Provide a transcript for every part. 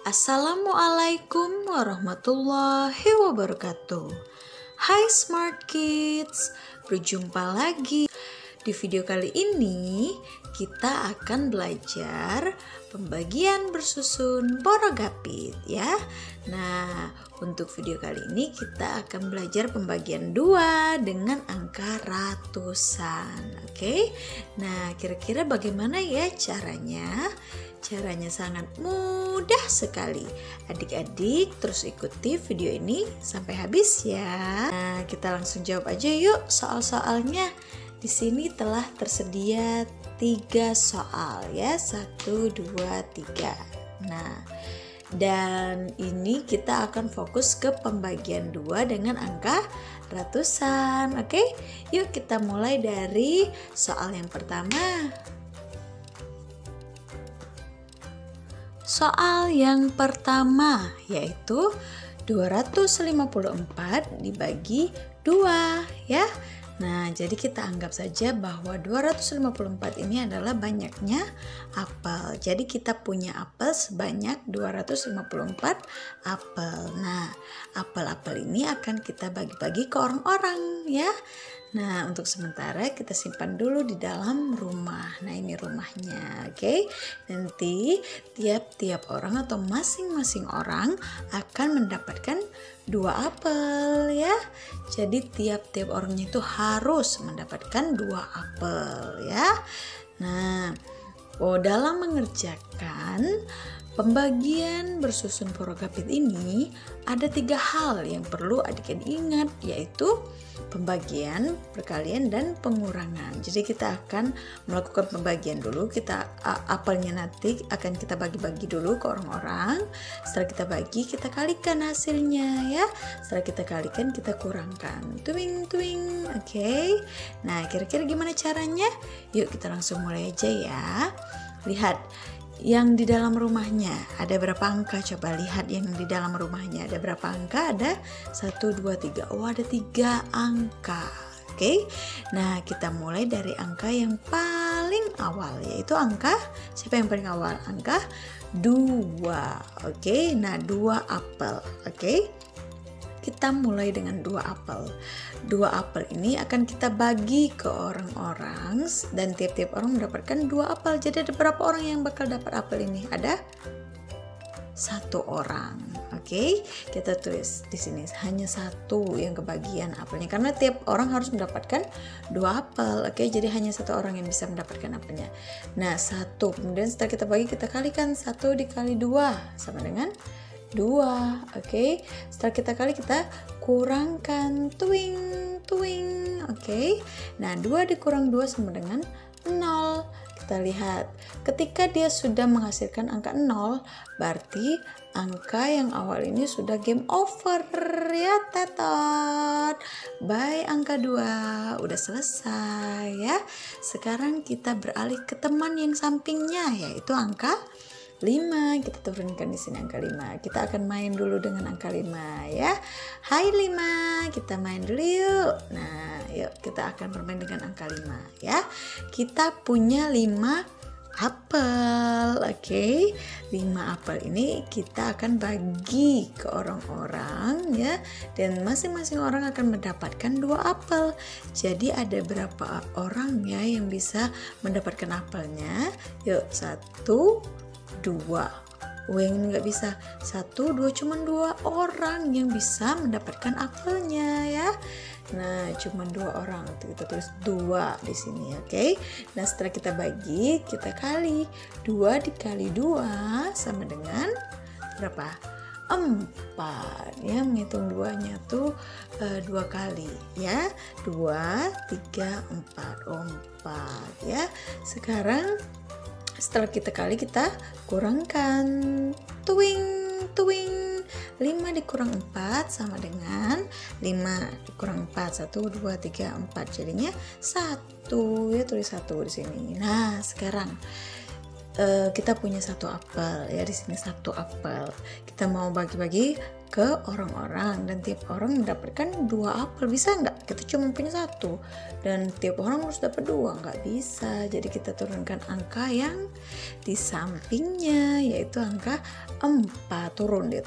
Assalamualaikum warahmatullahi wabarakatuh. Hai Smart Kids, berjumpa lagi. Di video kali ini kita akan belajar pembagian bersusun porogapit ya. Nah, untuk video kali ini kita akan belajar pembagian 2 dengan angka ratusan. Oke. Nah, kira-kira bagaimana ya caranya? Caranya sangat mudah sekali. Adik-adik terus ikuti video ini sampai habis ya. Nah, kita langsung jawab aja yuk soal-soalnya. Di sini telah tersedia 3 soal ya, 1, 2, 3. Nah, dan ini kita akan fokus ke pembagian 2 dengan angka ratusan. Oke, yuk kita mulai dari soal yang pertama. Soal yang pertama yaitu 254 dibagi 2 ya. Nah, jadi kita anggap saja bahwa 254 ini adalah banyaknya apel. Jadi kita punya apel sebanyak 254 apel. Nah, apel-apel ini akan kita bagi-bagi ke orang-orang ya. Nah, untuk sementara kita simpan dulu di dalam rumah. Nah, ini rumahnya, oke. Nanti tiap-tiap orang atau masing-masing orang akan mendapatkan 2 apel ya. Jadi tiap-tiap orangnya itu harus mendapatkan 2 apel ya. Nah, dalam mengerjakan pembagian bersusun porogapit ini ada 3 hal yang perlu adik-adik ingat, yaitu pembagian, perkalian, dan pengurangan. Jadi kita akan melakukan pembagian dulu. Apelnya nanti akan kita bagi-bagi dulu ke orang-orang. Setelah kita bagi, kita kalikan hasilnya ya. Setelah kita kalikan, kita kurangkan. Tuing. Oke. Nah, kira-kira gimana caranya? Yuk kita langsung mulai aja ya. Lihat yang di dalam rumahnya ada berapa angka, coba lihat yang di dalam rumahnya ada berapa angka. Ada 1, 2, 3. Oh, ada 3 angka. Oke. Nah, kita mulai dari angka yang paling awal, yaitu angka, siapa yang paling awal? Angka 2. Oke. Nah, 2 apel. Oke. Kita mulai dengan 2 apel. 2 apel ini akan kita bagi ke orang-orang dan tiap-tiap orang mendapatkan 2 apel. Jadi ada berapa orang yang bakal dapat apel ini? Ada 1 orang. Oke, kita tulis di sini hanya 1 yang kebagian apelnya karena tiap orang harus mendapatkan 2 apel. Oke, jadi hanya 1 orang yang bisa mendapatkan apelnya. Nah, 1. Kemudian setelah kita bagi, kita kalikan 1 dikali 2 sama dengan 2. Oke. Setelah kita kali, kita kurangkan. Tuing. Oke. Nah, 2 dikurang 2 sama dengan 0. Kita lihat, ketika dia sudah menghasilkan angka 0, berarti angka yang awal ini sudah game over ya, tetot. Bye angka 2, udah selesai ya. Sekarang kita beralih ke teman yang sampingnya, yaitu angka 5. Kita turunkan di sini angka 5. Kita akan main dulu dengan angka 5 ya. Hai 5, kita main dulu yuk. Nah, yuk kita akan bermain dengan angka 5 ya. Kita punya 5 apel. Oke. 5 apel ini kita akan bagi ke orang-orang ya, dan masing-masing orang akan mendapatkan 2 apel. Jadi ada berapa orang ya yang bisa mendapatkan apelnya? Yuk, 1, 2. Yang ini nggak bisa 1, 2, cuma 2 orang yang bisa mendapatkan apelnya ya. Nah, cuma 2 orang. Kita tulis 2 di sini, oke. Nah, setelah kita bagi, kita kali. 2 dikali 2 sama dengan berapa? 4 ya. Menghitung 2-nya tuh 2 kali ya. 2, 3, 4. 4 ya. Sekarang setelah kita kali, kita kurangkan. Tuing. 5 dikurang 4 sama dengan 5 dikurang 4. 1, 2, 3, 4. Jadinya 1 ya, tulis 1 di sini. Nah, sekarang kita punya 1 apel ya, di sini 1 apel. Kita mau bagi-bagi ke orang-orang dan tiap orang mendapatkan 2 apel. Bisa nggak? Kita cuma punya 1 dan tiap orang harus dapat 2, nggak bisa. Jadi kita turunkan angka yang di sampingnya, yaitu angka 4. Turun dia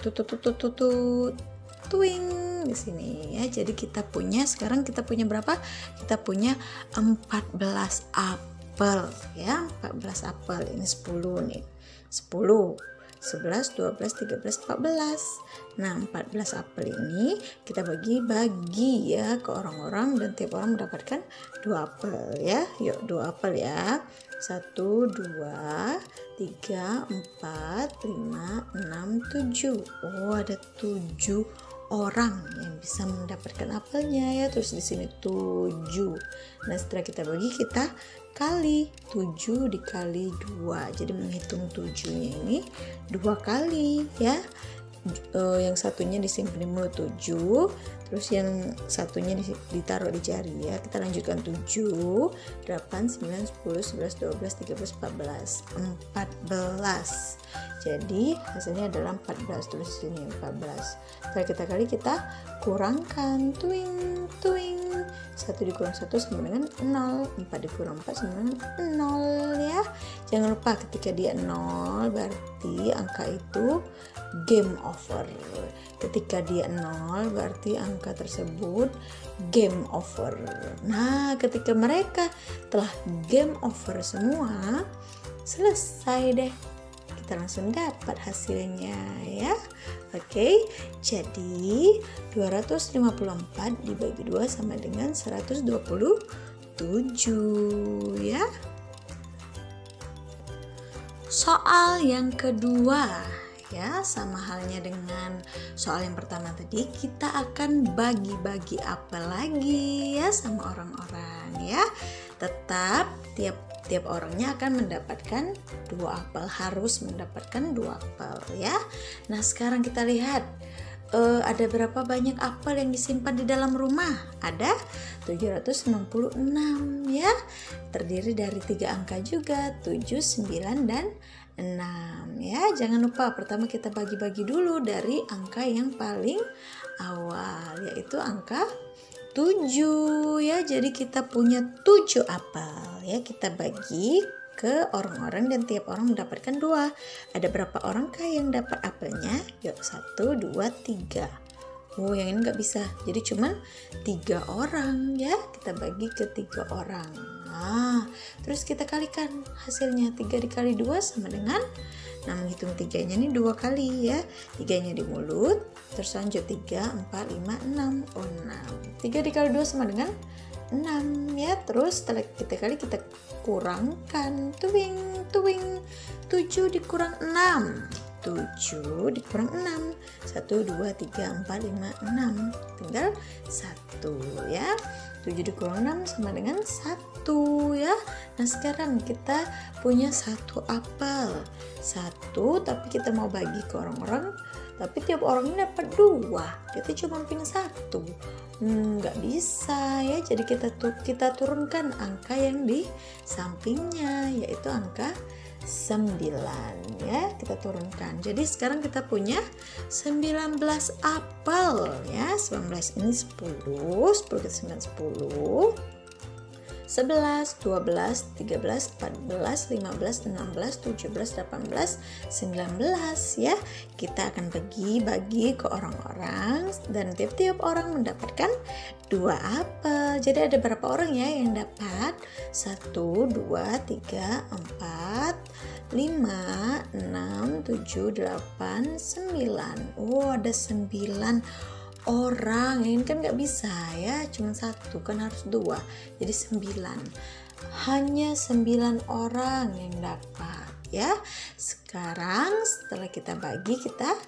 tuing di sini ya. Jadi sekarang kita punya berapa? Kita punya 14 apel ya. 14 apel, ini 10 nih. 10, 11, 12, 13, 14. Nah, 14 apel ini kita bagi-bagi ya ke orang-orang dan tiap orang mendapatkan 2 apel ya. Yuk, 2 apel ya. 1, 2, 3, 4, 5, 6, 7. Oh, ada 7 orang yang bisa mendapatkan apelnya ya. Terus di sini 7. Nah, setelah kita bagi, kita kali 7 dikali 2. Jadi menghitung 7-nya ini 2 kali ya. Yang satunya disimpan di mulut 7, terus yang satunya ditaruh di jari ya. Kita lanjutkan 7, 8, 9, 10, 11, 12, 13, 14. Jadi hasilnya adalah 14. Tulis di sini 14. Setelah kita kali, kita kurangkan, tuing. 1 dikurang 1 sama dengan 0. 4 dikurang 4 sama dengan 0 ya. Jangan lupa ketika dia 0 berarti angka itu game over. Ketika dia 0 berarti angka tersebut game over. Nah, ketika mereka telah game over semua, selesai deh. Kita langsung dapat hasilnya ya. Oke, jadi 254 dibagi 2 sama dengan 127 ya. Soal yang kedua ya, sama halnya dengan soal yang pertama tadi, kita akan bagi-bagi apel lagi ya sama orang-orang ya. Tetap tiap orangnya akan mendapatkan 2 apel, harus mendapatkan 2 apel ya. Nah, sekarang kita lihat ada berapa banyak apel yang disimpan di dalam rumah. Ada 796 ya. Terdiri dari 3 angka juga, 7, 9, dan 6 ya. Jangan lupa pertama kita bagi-bagi dulu dari angka yang paling awal, yaitu angka 7 ya. Jadi kita punya 7 apel ya. Kita bagi ke orang-orang dan tiap orang mendapatkan 2. Ada berapa orang kah yang dapat apelnya? Yuk, 1, 2, 3. Oh, yang ini nggak bisa. Jadi cuma 3 orang ya. Kita bagi ke 3 orang. Nah, terus kita kalikan hasilnya. 3 dikali 2 sama dengan, nah menghitung 3-nya ini 2 kali ya. 3-nya di mulut. Terus lanjut 3, 4, 5, 6. Oh, 6. 3 dikali 2 sama dengan 6 ya. Terus setelah kita kali, kita kurangkan, tuing. 7 dikurang 6, 7 dikurang 6, 1, 2, 3, 4, 5, 6, tinggal 1 ya. 7 dikurang 6 sama dengan 1 ya. Nah, sekarang kita punya 1 apel, 1, tapi kita mau bagi ke orang-orang, tapi tiap orang ini dapat 2, kita cuma punya 1. Nggak bisa ya. Jadi kita turunkan angka yang di sampingnya, yaitu angka 9 ya. Kita turunkan. Jadi sekarang kita punya 19 apel ya. 19 ini 10 ke 9, 10, 11, 12, 13, 14, 15, 16, 17, 18, 19 ya. Kita akan bagi-bagi ke orang-orang dan tiap-tiap orang mendapatkan 2 apel. Jadi ada berapa orang ya yang dapat? 1, 2, 3, 4, 5, 6, 7, 8, 9. Oh, ada 9 orang. Ini kan nggak bisa ya, cuma 1, kan harus 2, jadi 9. Hanya 9 orang yang dapat ya. Sekarang setelah kita bagi, kita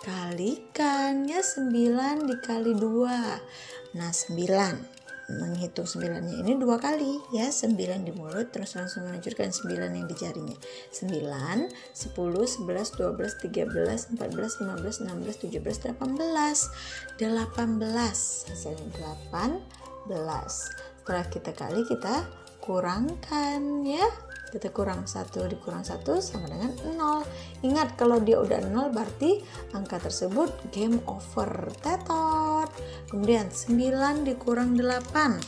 kalikan ya. 9 dikali 2, nah 9, menghitung 9-nya ini 2 kali ya. 9 di mulut, terus langsung melanjutkan 9 yang di jarinya. 9, 10, 11, 12, 13, 14, 15, 16, 17, 18. 18, hasilnya 18. Setelah kita kali, kita kurangkan ya. kita kurang 1 dikurang 1 sama dengan 0. Ingat kalau dia udah 0 berarti angka tersebut game over, tetot. Kemudian 9 dikurang 8,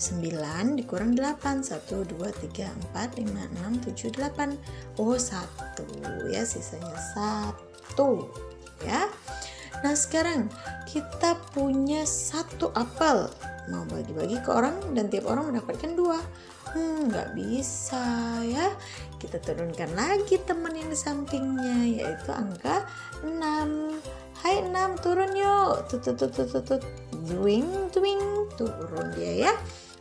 9 dikurang 8, 1, 2, 3, 4, 5, 6, 7, 8. Oh 1 ya, sisanya 1 ya. Nah sekarang kita punya 1 apel, mau bagi-bagi ke orang dan tiap orang mendapatkan 2. Nggak bisa ya, kita turunkan lagi teman yang di sampingnya yaitu angka 6. Hai 6, turun yuk, tut, duing, turun dia ya.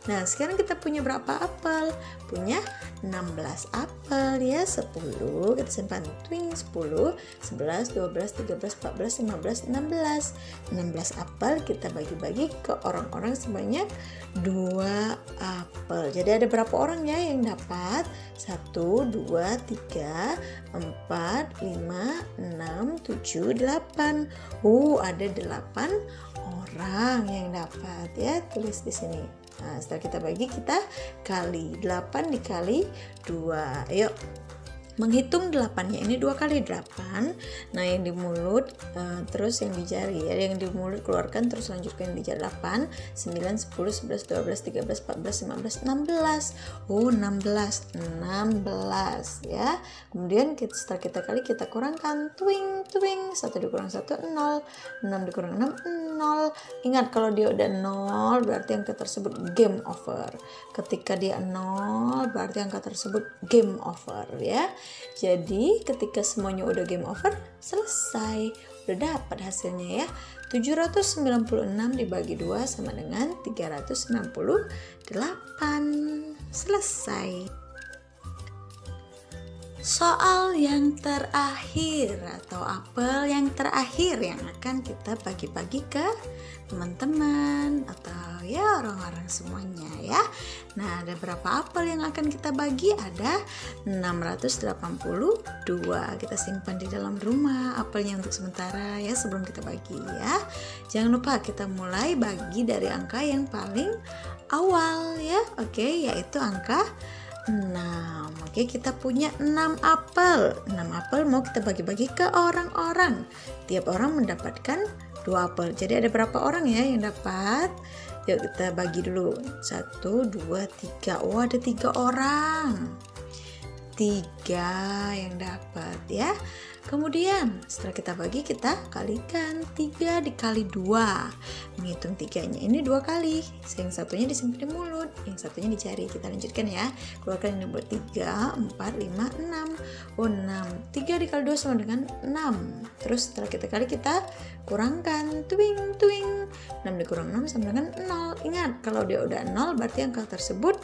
Nah sekarang kita punya berapa apel? Punya 16 apel ya, 10 kita simpan, twing 10, 11, 12, 13, 14, 15, 16 apel kita bagi-bagi ke orang-orang sebanyak 2 apel. Jadi ada berapa orang ya yang dapat? 1, 2, 3, 4, 5, 6, 7, 8. Ada 8 orang yang dapat ya, tulis di sini. Nah, setelah kita bagi, kita kali 8 dikali 2. Ayo menghitung 8-nya, ini 2 kali 8. Nah yang di mulut terus yang di jari ya, yang di mulut keluarkan terus lanjutkan di jari. 8, 9, 10, 11, 12, 13, 14, 15, 16. 16 ya. Kemudian setelah kita kali kita kurangkan, twing 1 dikurang 1 0, 6 dikurang 6 0. Ingat kalau dia udah 0 berarti angka tersebut game over. Ketika dia 0 berarti angka tersebut game over ya. Jadi ketika semuanya udah game over, selesai, udah dapat hasilnya ya. 796 dibagi 2 sama dengan 368. Selesai. Soal yang terakhir atau apel yang terakhir yang akan kita bagi-bagi ke teman-teman atau ya orang-orang semuanya ya. Nah ada berapa apel yang akan kita bagi? Ada 682. Kita simpan di dalam rumah apelnya untuk sementara ya, sebelum kita bagi ya. Jangan lupa kita mulai bagi dari angka yang paling awal ya. Oke, yaitu angka 6. Oke, kita punya 6 apel. 6 apel mau kita bagi-bagi ke orang-orang. Tiap orang mendapatkan 2 apel. Jadi ada berapa orang ya yang dapat? Yuk kita bagi dulu. 1, 2, 3. Oh, ada 3 orang. 3 yang dapat ya. Kemudian setelah kita bagi, kita kalikan 3 dikali 2. Menghitung 3-nya ini 2 kali. Yang satunya disimpan di mulut, yang satunya di jari. Kita lanjutkan ya. Keluarkan yang dibuat 3, 4, 5, 6. Oh 6. 3 dikali 2 sama dengan 6. Terus setelah kita kali, kita kurangkan, twing. 6 dikurang 6 sama dengan 0. Ingat kalau dia udah 0 berarti angka tersebut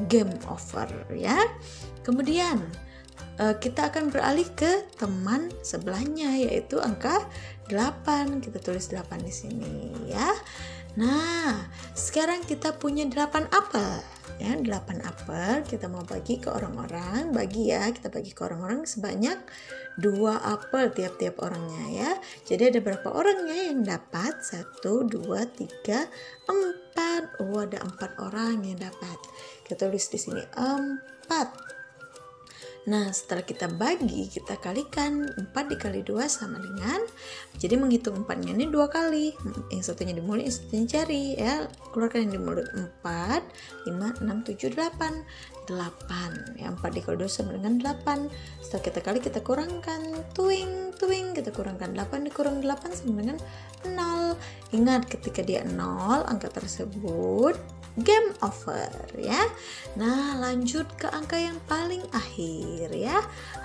game over ya. Kemudian kita akan beralih ke teman sebelahnya yaitu angka 8. Kita tulis 8 di sini ya. Nah, sekarang kita punya 8 apel. Ya, 8 apel kita mau bagi ke orang-orang. Bagi ya, kita bagi ke orang-orang sebanyak 2 apel tiap-tiap orangnya ya. Jadi ada berapa orangnya yang dapat? 1, 2, 3, 4. Oh, ada 4 orang yang dapat. Kita tulis di sini 4. Nah setelah kita bagi, kita kalikan 4 dikali 2 sama dengan, jadi menghitung 4-nya ini 2 kali, yang satunya di mulut, yang satunya jari ya. Keluarkan yang di mulut 4, 5, 6, 7, 8 ya, 4 dikali 2 sama dengan 8. Setelah kita kali, kita kurangkan, twing kita kurangkan 8 dikurang 8 sama dengan 0. Ingat ketika dia 0 angka tersebut game over ya. Nah lanjut ke angka yang paling akhir ya.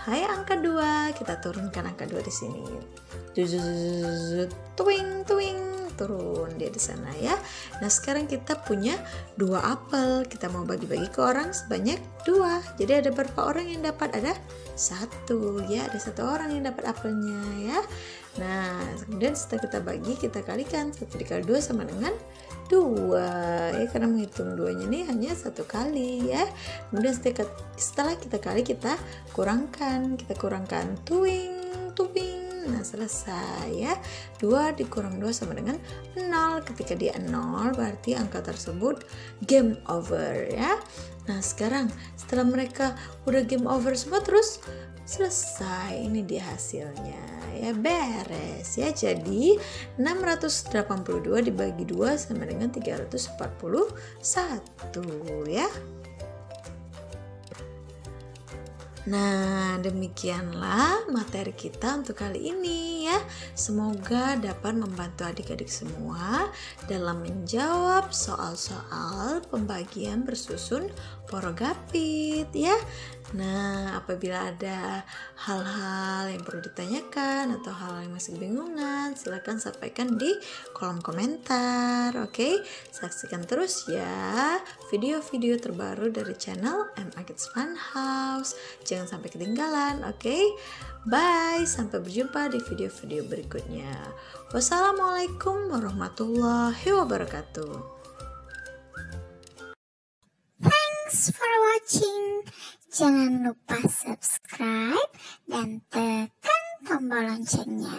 Hai angka 2, kita turunkan angka 2 di sini. Twing turun dia di sana ya. Nah sekarang kita punya 2 apel. Kita mau bagi-bagi ke orang sebanyak 2. Jadi ada berapa orang yang dapat? Ada 1 ya. Ada 1 orang yang dapat apelnya ya. Nah kemudian setelah kita bagi, kita kalikan 1 dikali 2 sama dengan 2 ya, karena menghitung 2-nya ini hanya 1 kali ya. Kemudian setelah kita kali, kita kurangkan twing. Nah, selesai ya. 2 dikurang 2 sama dengan 0. Ketika dia 0 berarti angka tersebut game over ya. Nah, sekarang setelah mereka udah game over semua, terus selesai. Ini dia hasilnya ya, beres ya. Jadi 682 dibagi 2 sama dengan 341 ya. Nah, demikianlah materi kita untuk kali ini ya. Semoga dapat membantu adik-adik semua dalam menjawab soal-soal pembagian bersusun porogapit ya. Nah, apabila ada hal-hal yang perlu ditanyakan atau hal yang masih kebingungan, silakan sampaikan di kolom komentar. Oke, saksikan terus ya video-video terbaru dari channel M.A.Kids Fun House. Jangan sampai ketinggalan, oke? Bye, sampai berjumpa di video-video berikutnya. Wassalamualaikum warahmatullahi wabarakatuh. Thanks for watching. Jangan lupa subscribe dan tekan tombol loncengnya.